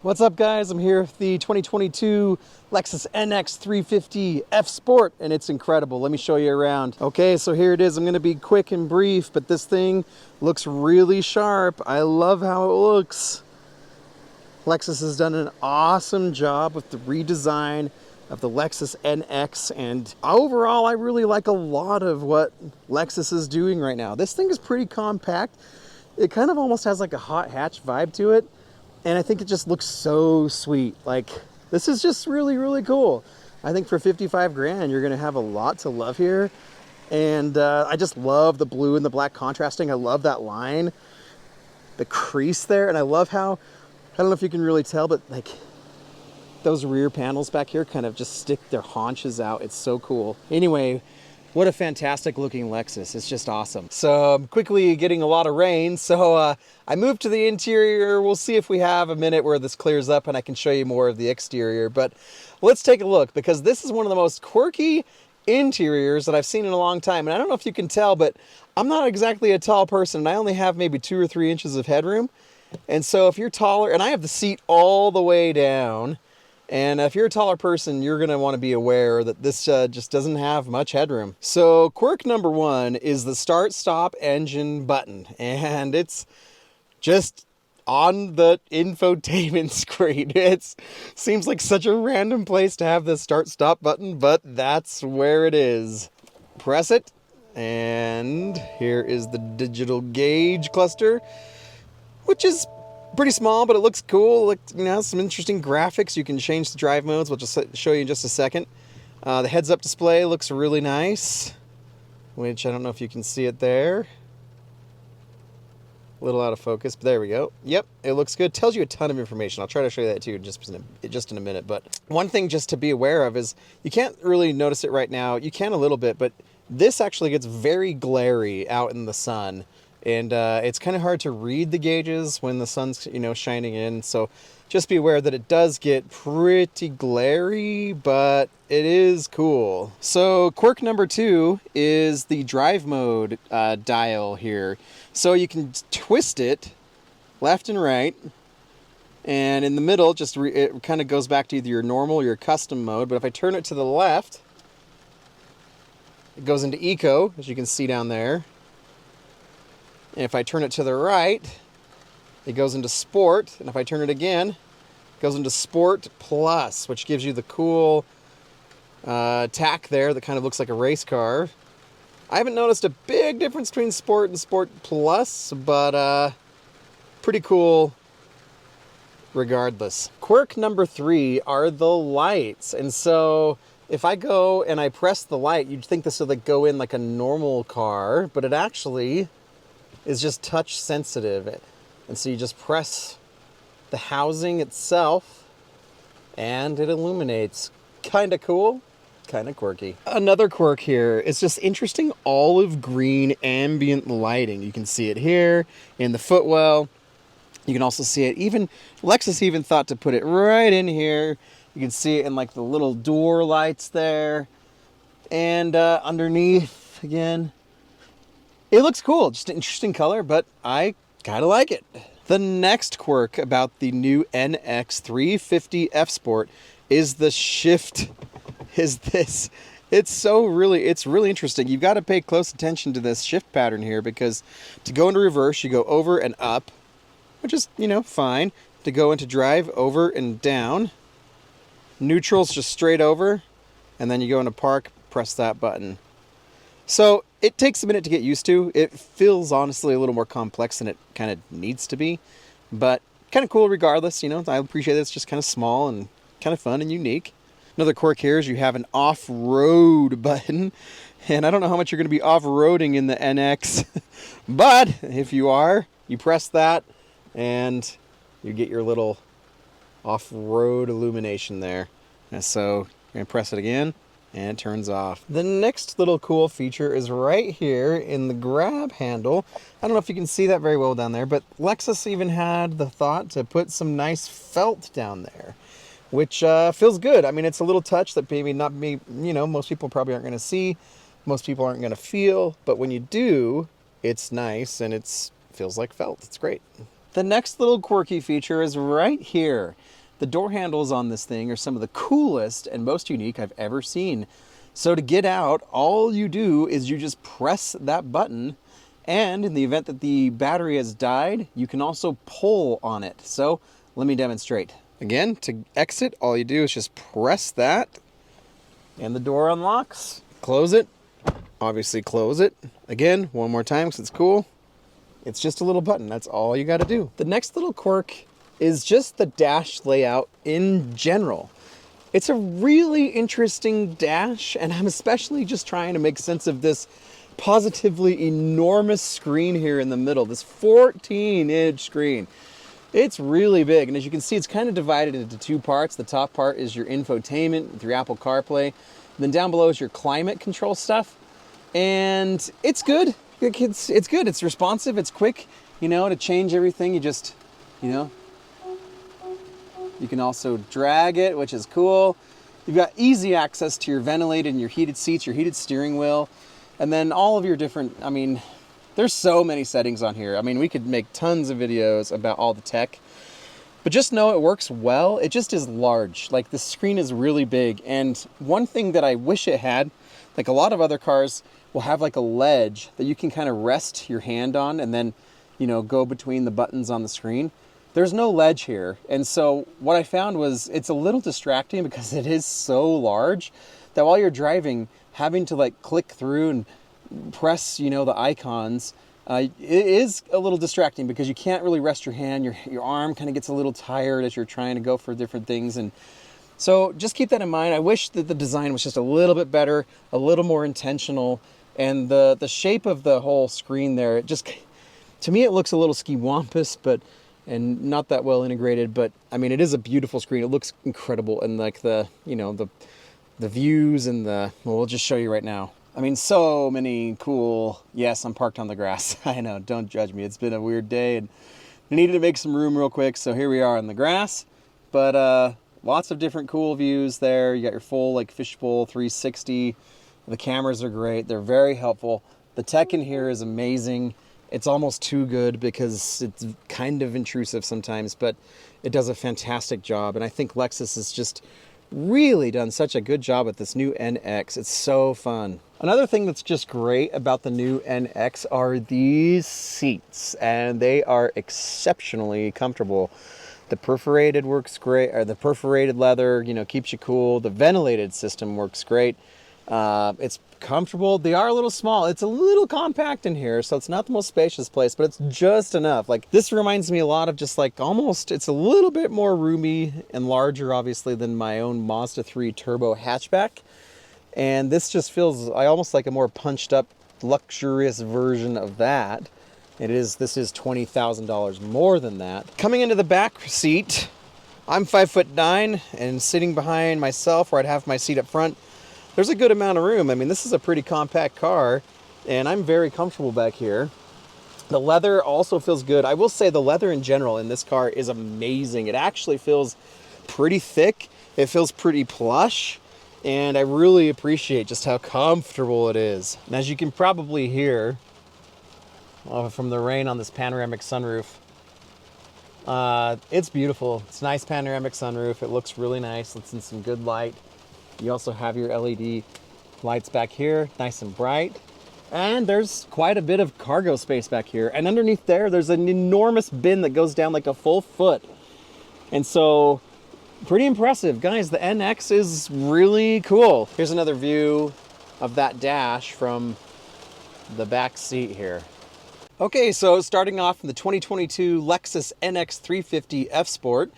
What's up, guys? I'm here with the 2022 Lexus NX 350 F Sport, and it's incredible. Let me show you around. Okay, so here it is. I'm going to be quick and brief, but this thing looks really sharp. I love how it looks. Lexus has done an awesome job with the redesign of the Lexus NX, and overall, I really like a lot of what Lexus is doing right now. This thing is pretty compact. It kind of almost has like a hot hatch vibe to it. And I think it just looks so sweet. Like, this is just really, really cool. I think for 55 grand, you're gonna have a lot to love here. And I just love the blue and the black contrasting. I love that line, the crease there. And I love how, I don't know if you can really tell, but like those rear panels back here kind of just stick their haunches out. It's so cool. Anyway, what a fantastic looking Lexus. It's just awesome. So I'm quickly getting a lot of rain. So I moved to the interior. We'll see if we have a minute where this clears up and I can show you more of the exterior. But let's take a look, because this is one of the most quirky interiors that I've seen in a long time. And I don't know if you can tell, but I'm not exactly a tall person. And I only have maybe 2 or 3 inches of headroom. And so if you're taller, and I have the seat all the way down, and if you're a taller person, you're going to want to be aware that this just doesn't have much headroom. So quirk number 1 is the start-stop engine button. And it's just on the infotainment screen. It seems like such a random place to have the start-stop button, but that's where it is. Press it, and here is the digital gauge cluster, which is pretty small, but it looks cool. Like, you know, some interesting graphics. You can change the drive modes. We'll just show you in just a second. The heads-up display looks really nice, which I don't know if you can see it there. A little out of focus, but there we go. Yep, it looks good. Tells you a ton of information. I'll try to show you that too just in a minute. But one thing just to be aware of is you can't really notice it right now. You can a little bit, but this actually gets very glary out in the sun. And it's kind of hard to read the gauges when the sun's, you know, shining in. So just be aware that it does get pretty glary, but it is cool. So quirk number 2 is the drive mode dial here. So you can twist it left and right. And in the middle, it kind of goes back to either your normal or your custom mode. But if I turn it to the left, it goes into eco, as you can see down there. And if I turn it to the right, it goes into Sport. And if I turn it again, it goes into Sport Plus, which gives you the cool tack there that kind of looks like a race car. I haven't noticed a big difference between Sport and Sport Plus, but pretty cool regardless. Quirk number 3 are the lights. And so if I go and I press the light, you'd think this would like go in like a normal car, but it actually is just touch sensitive. And so you just press the housing itself and it illuminates. Kind of cool, kind of quirky. Another quirk here is just interesting olive green ambient lighting. You can see it here in the footwell. You can also see it, even Lexus even thought to put it right in here. You can see it in like the little door lights there. And underneath again, it looks cool, just an interesting color, but I kind of like it. The next quirk about the new NX 350 F Sport is the shift. It's really interesting. You've got to pay close attention to this shift pattern here, because to go into reverse, you go over and up, which is, you know, fine. To go into drive, over and down. Neutral's just straight over, and then you go into park, press that button. So it takes a minute to get used to. It feels honestly a little more complex than it kind of needs to be, but kind of cool regardless. You know, I appreciate that it's just kind of small and kind of fun and unique. Another quirk here is you have an off-road button, and I don't know how much you're going to be off-roading in the NX, but if you are, you press that and you get your little off-road illumination there. And so you're going to press it again, and it turns off. The next little cool feature is right here in the grab handle. I don't know if you can see that very well down there, but Lexus even had the thought to put some nice felt down there, which feels good. I mean, it's a little touch that maybe not me, you know, most people probably aren't going to see, most people aren't going to feel, but when you do, it's nice and it feels like felt. It's great. The next little quirky feature is right here. The door handles on this thing are some of the coolest and most unique I've ever seen. So to get out, all you do is you just press that button, and in the event that the battery has died, you can also pull on it. So let me demonstrate. Again, to exit, all you do is just press that, and the door unlocks. Close it. Obviously close it. Again, one more time because it's cool. It's just a little button. That's all you got to do. The next little quirk is just the dash layout in general. It's a really interesting dash, and I'm especially just trying to make sense of this positively enormous screen here in the middle, this 14-inch screen. It's really big, and as you can see, it's kind of divided into two parts. The top part is your infotainment with your Apple CarPlay. And then down below is your climate control stuff, and it's good. It's good. It's responsive. It's quick. You know, to change everything, you just, you know, you can also drag it, which is cool. You've got easy access to your ventilated and your heated seats, your heated steering wheel, and then all of your different, I mean, there's so many settings on here. I mean, we could make tons of videos about all the tech, but just know it works well. It just is large. Like, the screen is really big. And one thing that I wish it had, like a lot of other cars will have like a ledge that you can kind of rest your hand on and then, you know, go between the buttons on the screen. There's no ledge here. And so what I found was it's a little distracting because it is so large that while you're driving, having to like click through and press, you know, the icons, it is a little distracting because you can't really rest your hand. Your arm kind of gets a little tired as you're trying to go for different things. And so just keep that in mind. I wish that the design was just a little bit better, a little more intentional. And the shape of the whole screen there, it just, to me, it looks a little ski-wampus, and not that well integrated. But I mean, it is a beautiful screen. It looks incredible. And like the, you know, the views and well, we'll just show you right now. I mean, so many cool, yes, I'm parked on the grass. I know, don't judge me. It's been a weird day and I needed to make some room real quick. So here we are on the grass, but lots of different cool views there. You got your full like fishbowl 360. The cameras are great. They're very helpful. The tech in here is amazing. It's almost too good because it's kind of intrusive sometimes, but it does a fantastic job. And I think Lexus has just really done such a good job with this new NX. It's so fun. Another thing that's just great about the new NX are these seats, and they are exceptionally comfortable. The perforated works great, or the perforated leather, you know, keeps you cool. The ventilated system works great. It's comfortable. They are a little small. It's a little compact in here, so it's not the most spacious place, but it's just enough. Like, this reminds me a lot of just like almost, it's a little bit more roomy and larger, obviously, than my own Mazda 3 turbo hatchback. And this just feels almost like a more punched up, luxurious version of that. This is $20,000 more than that. Coming into the back seat, I'm 5'9", and sitting behind myself where I'd have my seat up front, there's a good amount of room. I mean, this is a pretty compact car, and I'm very comfortable back here. The leather also feels good. I will say the leather in general in this car is amazing. It actually feels pretty thick. It feels pretty plush, and I really appreciate just how comfortable it is. And as you can probably hear from the rain on this panoramic sunroof, it's beautiful. It's a nice panoramic sunroof. It looks really nice. It's in some good light. You also have your LED lights back here, nice and bright. And there's quite a bit of cargo space back here. And underneath there's an enormous bin that goes down like a full foot. And so, pretty impressive. Guys, the NX is really cool. Here's another view of that dash from the back seat here. Okay, so starting off in the 2022 Lexus NX 350 F Sport,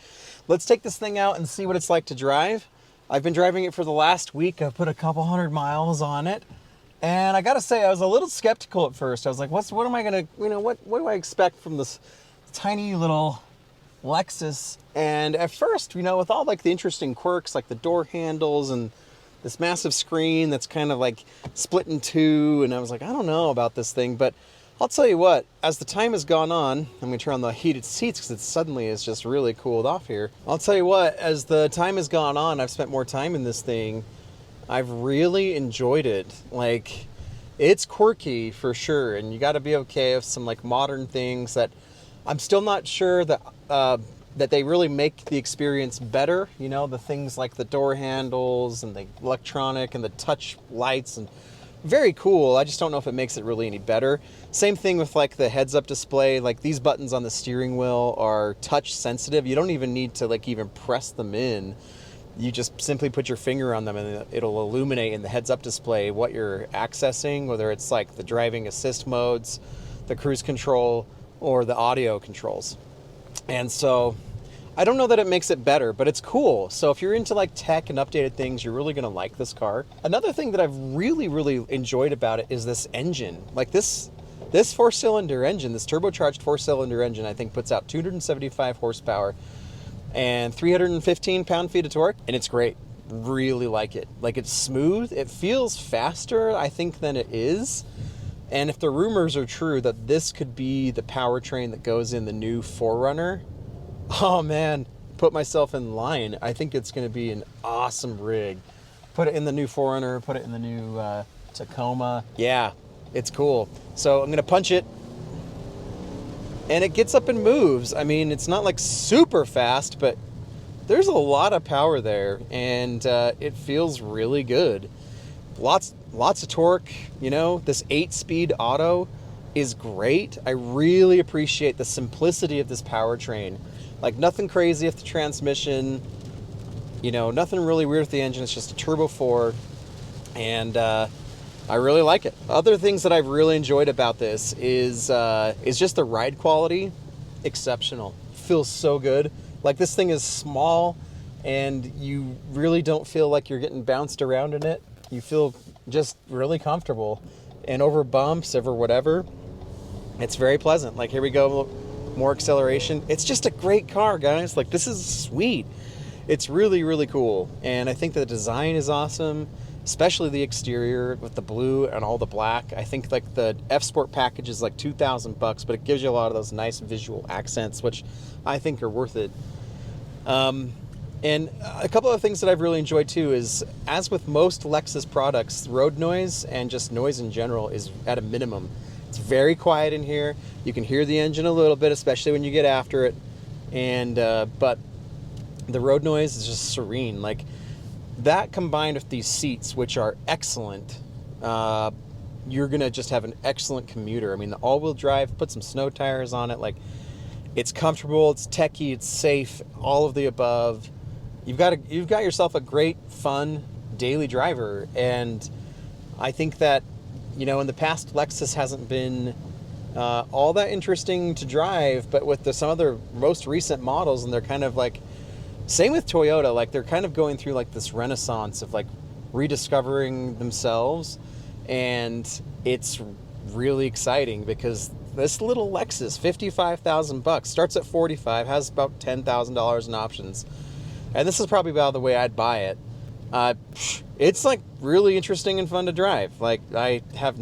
let's take this thing out and see what it's like to drive. I've been driving it for the last week. I've put a couple hundred miles on it. And I gotta say, I was a little skeptical at first. I was like, what am I gonna, you know, what do I expect from this tiny little Lexus? And at first, you know, with all like the interesting quirks, like the door handles and this massive screen that's kind of like split in two, and I was like, I don't know about this thing, but I'll tell you what, as the time has gone on, I'm gonna turn on the heated seats because it suddenly is just really cooled off here. I'll tell you what, as the time has gone on, I've spent more time in this thing. I've really enjoyed it. Like, it's quirky for sure, and you got to be okay with some like modern things that I'm still not sure that that they really make the experience better. You know, the things like the door handles and the electronic and the touch lights, and very cool. I just don't know if it makes it really any better. Same thing with like the heads-up display. Like these buttons on the steering wheel are touch sensitive. You don't even need to like even press them in. You just simply put your finger on them and it'll illuminate in the heads-up display what you're accessing, whether it's like the driving assist modes, the cruise control, or the audio controls. And so I don't know that it makes it better, but it's cool. So if you're into like tech and updated things, you're really going to like this car. Another thing that I've really enjoyed about it is this engine. Like this 4-cylinder engine, this turbocharged 4-cylinder engine, I think puts out 275 horsepower and 315 pound-feet of torque, and it's great. Really like it. Like, it's smooth. It feels faster, I think, than it is. And if the rumors are true that this could be the powertrain that goes in the new 4Runner, oh man, put myself in line. I think it's going to be an awesome rig. Put it in the new 4Runner, put it in the new Tacoma. Yeah, it's cool. So I'm going to punch it, and it gets up and moves. I mean, it's not like super fast, but there's a lot of power there, and it feels really good. Lots of torque. You know, this 8-speed auto is great. I really appreciate the simplicity of this powertrain. Like, nothing crazy with the transmission, you know, nothing really weird with the engine. It's just a turbo 4, and I really like it. Other things that I've really enjoyed about this is just the ride quality. Exceptional. Feels so good. Like, this thing is small, and you really don't feel like you're getting bounced around in it. You feel just really comfortable, and over bumps, over whatever, it's very pleasant. Like, here we go, more acceleration. It's just a great car, guys. Like, this is sweet. It's really cool, and I think the design is awesome, especially the exterior with the blue and all the black. I think like the F Sport package is like $2,000, but it gives you a lot of those nice visual accents, which I think are worth it. And a couple of things that I've really enjoyed too is, as with most Lexus products, road noise and just noise in general is at a minimum. It's very quiet in here. You can hear the engine a little bit, especially when you get after it. And but the road noise is just serene. Like, that combined with these seats, which are excellent, you're gonna just have an excellent commuter. I mean, the all-wheel drive, put some snow tires on it. Like, it's comfortable, it's techy, it's safe, all of the above. You've got yourself a great, fun daily driver. And I think that, you know, in the past, Lexus hasn't been all that interesting to drive, but with some of their most recent models, and they're kind of like, same with Toyota, like they're kind of going through like this renaissance of like rediscovering themselves, and it's really exciting because this little Lexus, $55,000, starts at $45,000, has about $10,000 in options, and this is probably about the way I'd buy it. It's like really interesting and fun to drive. Like, I have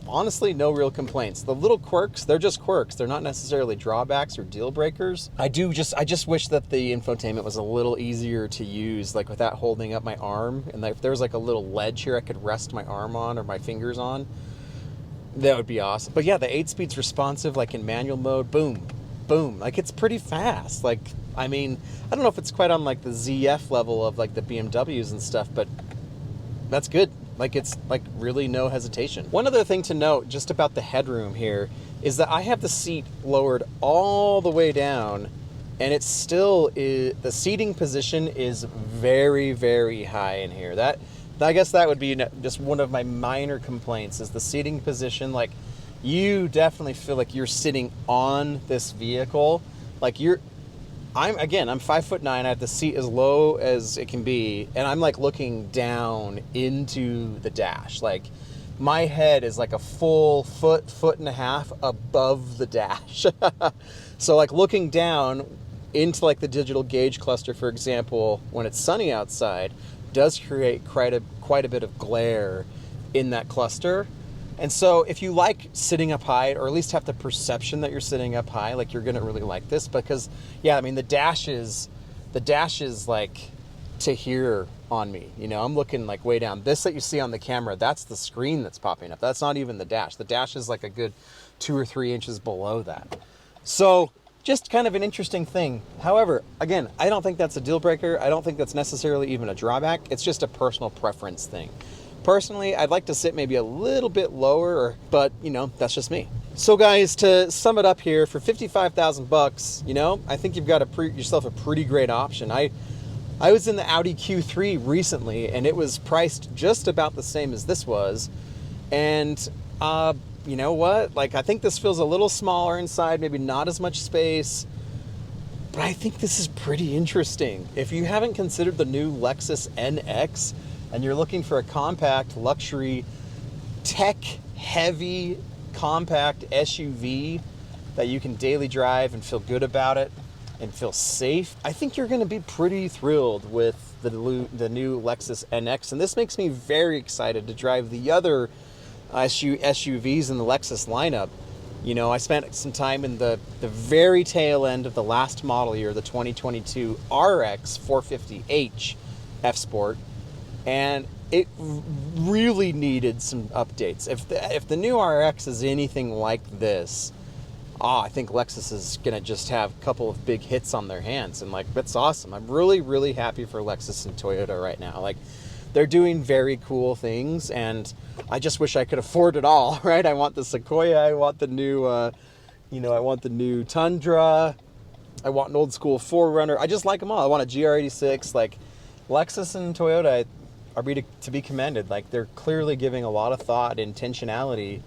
honestly no real complaints. The little quirks, they're just quirks. They're not necessarily drawbacks or deal breakers. I just wish that the infotainment was a little easier to use, like without holding up my arm. And if there was like a little ledge here I could rest my arm on or my fingers on, that would be awesome. But yeah, the 8-speed's responsive, like in manual mode, boom, boom. Like, it's pretty fast. Like, I mean, I don't know if it's quite on like the ZF level of like the BMWs and stuff, but that's good. Like, it's like really no hesitation. One other thing to note just about the headroom here is that I have the seat lowered all the way down, and it's still the seating position is very high in here. I guess that would be just one of my minor complaints, is the seating position. Like, you definitely feel like you're sitting on this vehicle. Like, I'm 5'9". I have the seat as low as it can be, and I'm like looking down into the dash. Like, my head is like a full foot and a half above the dash. So like looking down into like the digital gauge cluster, for example, when it's sunny outside, does create quite a bit of glare in that cluster. And so if you like sitting up high, or at least have the perception that you're sitting up high, like, you're gonna really like this, because yeah, I mean, the dash is like to here on me. You know, I'm looking like way down. This that you see on the camera, that's the screen that's popping up. That's not even the dash. The dash is like a good 2 or 3 inches below that. So just kind of an interesting thing. However, again, I don't think that's a deal breaker. I don't think that's necessarily even a drawback. It's just a personal preference thing. Personally, I'd like to sit maybe a little bit lower, but you know, that's just me. So guys, to sum it up here, for 55,000 bucks, you know, I think you've got yourself a pretty great option. I was in the Audi Q3 recently, and it was priced just about the same as this was. And you know what? Like, I think this feels a little smaller inside, maybe not as much space, but I think this is pretty interesting. If you haven't considered the new Lexus NX and you're looking for a compact, luxury, tech-heavy, compact SUV that you can daily drive and feel good about it and feel safe, I think you're going to be pretty thrilled with the new Lexus NX. And this makes me very excited to drive the other SUVs in the Lexus lineup. You know, I spent some time in the very tail end of the last model year, the 2022 RX 450h F Sport, and it really needed some updates. If the new RX is anything like this, I think Lexus is gonna just have a couple of big hits on their hands, and like, that's awesome. I'm really, really happy for Lexus and Toyota right now. Like, they're doing very cool things, and I just wish I could afford it all, right? I want the Sequoia, I want the new, you know, I want the new Tundra, I want an old school 4Runner. I just like them all. I want a GR86. Like, Lexus and Toyota are to be commended. Like, they're clearly giving a lot of thought and intentionality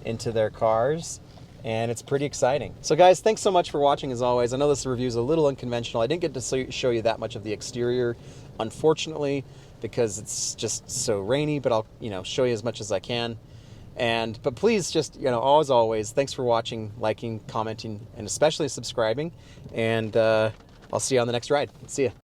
into their cars, and it's pretty exciting. So guys, thanks so much for watching as always. I know this review is a little unconventional. I didn't get to show you that much of the exterior, unfortunately, because it's just so rainy, but I'll, you know, show you as much as I can. But please, just, you know, as always, thanks for watching, liking, commenting, and especially subscribing. And I'll see you on the next ride. See ya.